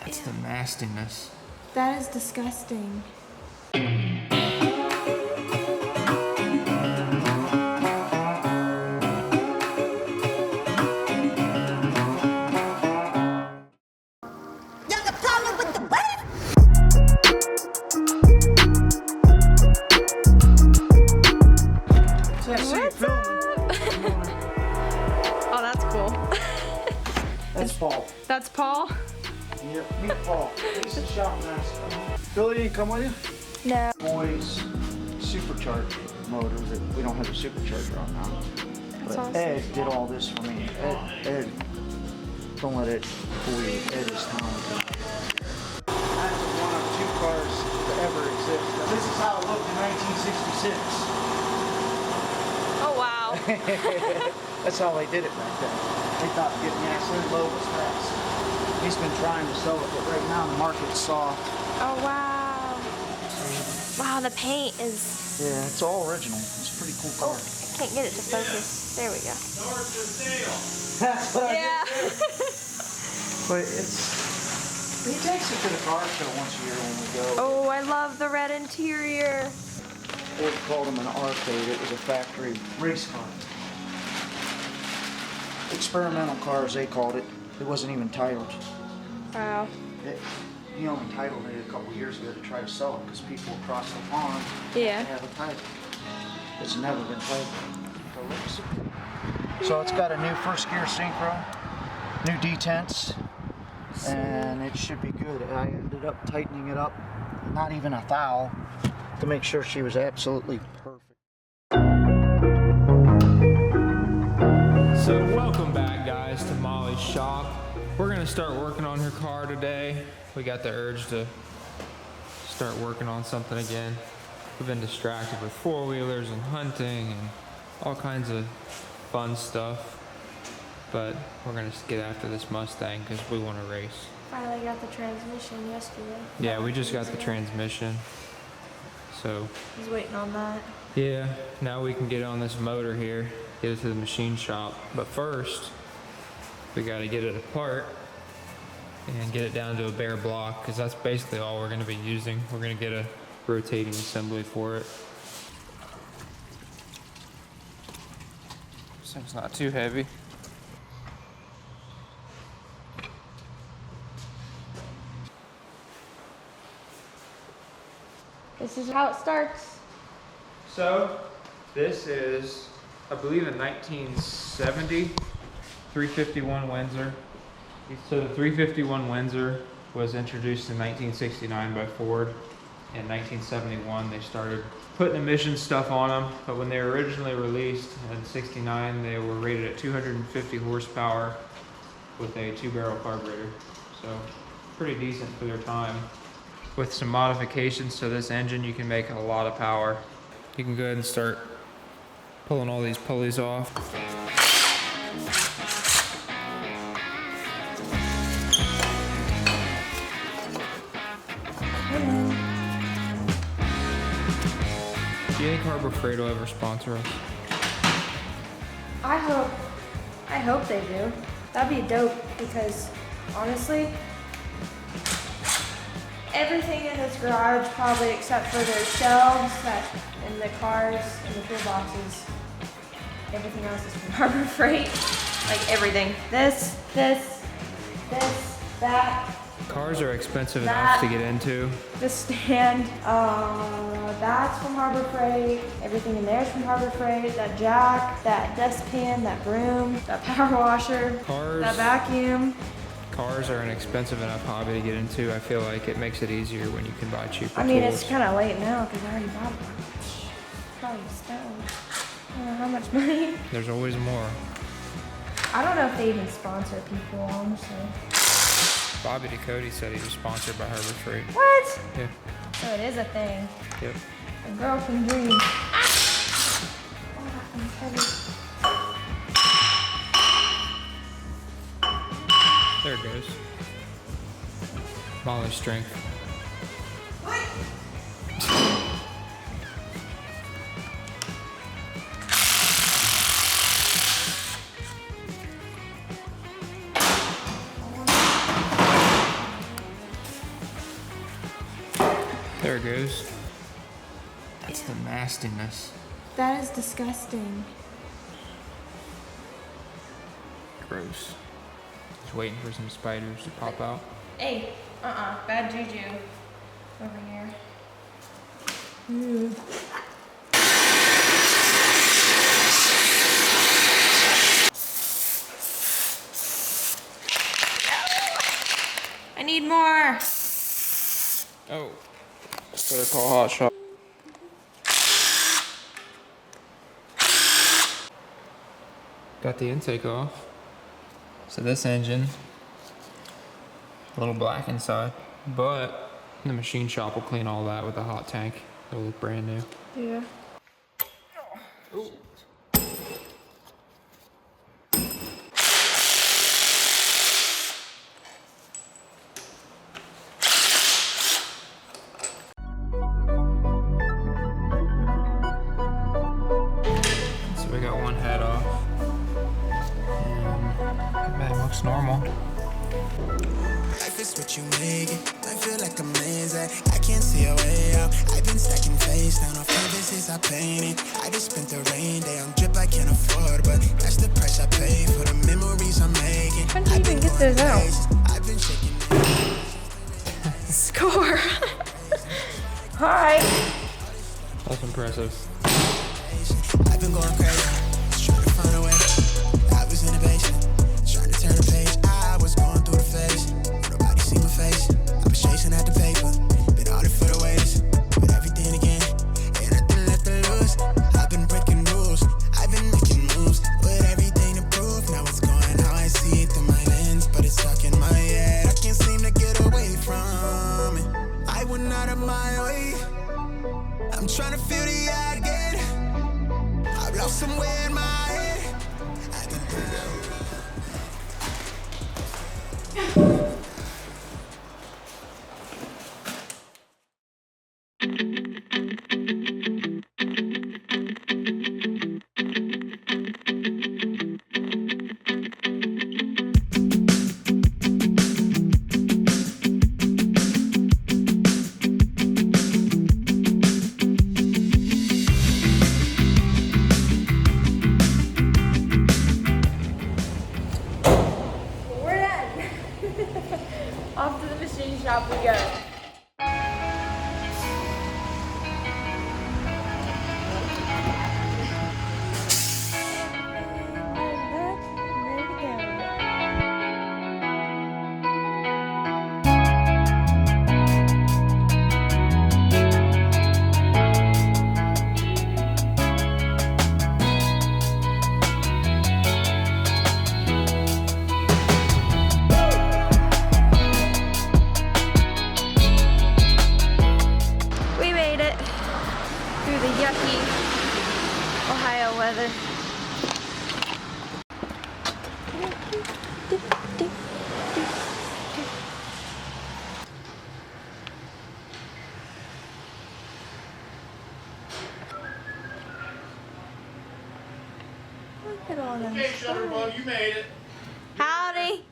That's the nastiness. That is disgusting. Oh, that's cool. That's Paul. That's Paul? Yep, meet Paul. He's the shop master. Billy didn't come with you? No. Boys, supercharged motor that we don't have a supercharger on now. But awesome. Ed did all this for me. Ed, don't let it fool you. Ed is talented. That's one of 2 cars to ever exist. This is how it looked in 1966. Oh, wow. That's how they did it back then. They thought getting gasoline low was fast. He's been trying to sell it, but right now the market's soft. Oh, wow. Wow, the paint is... Yeah, it's all original. It's a pretty cool car. I can't get it to focus. There we go. That's what Yeah. I did. But he takes it to the car show once a year when we go. Oh, I love the red interior. Ford called him an arcade. It was a factory race car. Experimental cars, they called it. It wasn't even titled. Wow. He only titled it a couple years ago to try to sell it because people across the pond Yeah. have a title. It's never been titled. So it's got a new first gear synchro, new detents, and it should be good. I ended up tightening it up, not even a thou, to make sure she was absolutely perfect. So welcome back, guys, to Molly's shop. We're gonna start working on her car today. We got the urge to start working on something again. We've been distracted with 4-wheelers and hunting and all kinds of fun stuff. But we're gonna get after this Mustang because we want to race. Finally got the transmission yesterday. Yeah, we just got the transmission. So I was waiting on that. yeah, now we can get on this motor here, get it to the machine shop. But first, we gotta get it apart and get it down to a bare block because that's basically all we're gonna be using. We're gonna get a rotating assembly for it. This thing's not too heavy. This is how it starts. So, this is, I believe, a 1970 351 Windsor. So the 351 Windsor was introduced in 1969 by Ford. In 1971, they started putting emission stuff on them, but when they were originally released in 69, they were rated at 250 horsepower with a 2-barrel carburetor. So pretty decent for their time. With some modifications to this engine, you can make a lot of power. You can go ahead and start pulling all these pulleys off. Do you think Harbor Freight will ever sponsor us? I hope they do. That'd be dope because honestly, everything in this garage, probably except for their shelves that in the cars and the toolboxes, everything else is from Harbor Freight. Like everything. This, that. Cars are expensive That- enough to get into. The stand, that's from Harbor Freight. Everything in there's from Harbor Freight. That jack, that dustpan, that broom, that power washer, Cars. that vacuum. Cars are an expensive enough hobby to get into. I feel like it makes it easier when you can buy cheaper I mean, tools. it's kind of late now because I already bought one. Probably stoned. I don't know how much money. There's always more. I don't know if they even sponsor people, honestly. Bobby DeCody said he was sponsored by Harbor Freight. What? Yeah. So it is a thing. Yep. A girl can dream. Ah! Oh, that one's heavy. There it goes. Molly's strength. There it goes. That's the nastiness. That is disgusting. Gross. Just waiting for some spiders to pop out. Hey, bad juju over here. I need more. Oh. Better call Hot Shot. Got the intake off. So this engine, a little black inside, but the machine shop will clean all that with a hot tank. It'll look brand new. Yeah. Ooh. So we got one head off. And that looks normal. Life is what you make it. I feel like a man's I can't see a way out. I've been stacking face down on canvases I painted. I just spent the rain day on drip I can't afford, but that's the price I pay for the memories I'm making. How did you even get those out? I've been shaking. Score. Hi. That's impressive. I've been going crazy, trying to find a way. I was in the basement, trying to turn the page. I was going through the phase. Nobody see my face. I was chasing at the paper, been all it for the waiters. But everything again, ain't nothing left to lose. I've been breaking rules, I've been making moves. With everything to prove, now it's going how I see it through my lens. But it's stuck in my head, I can't seem to get away from it. I went out of my way, I'm trying to feel the eye again. I've lost somewhere in my head. I can We're done. Off to the machine shop we go. We made it through the yucky Ohio weather. Look at all them. Hey, Shutterbug, you made it. Howdy.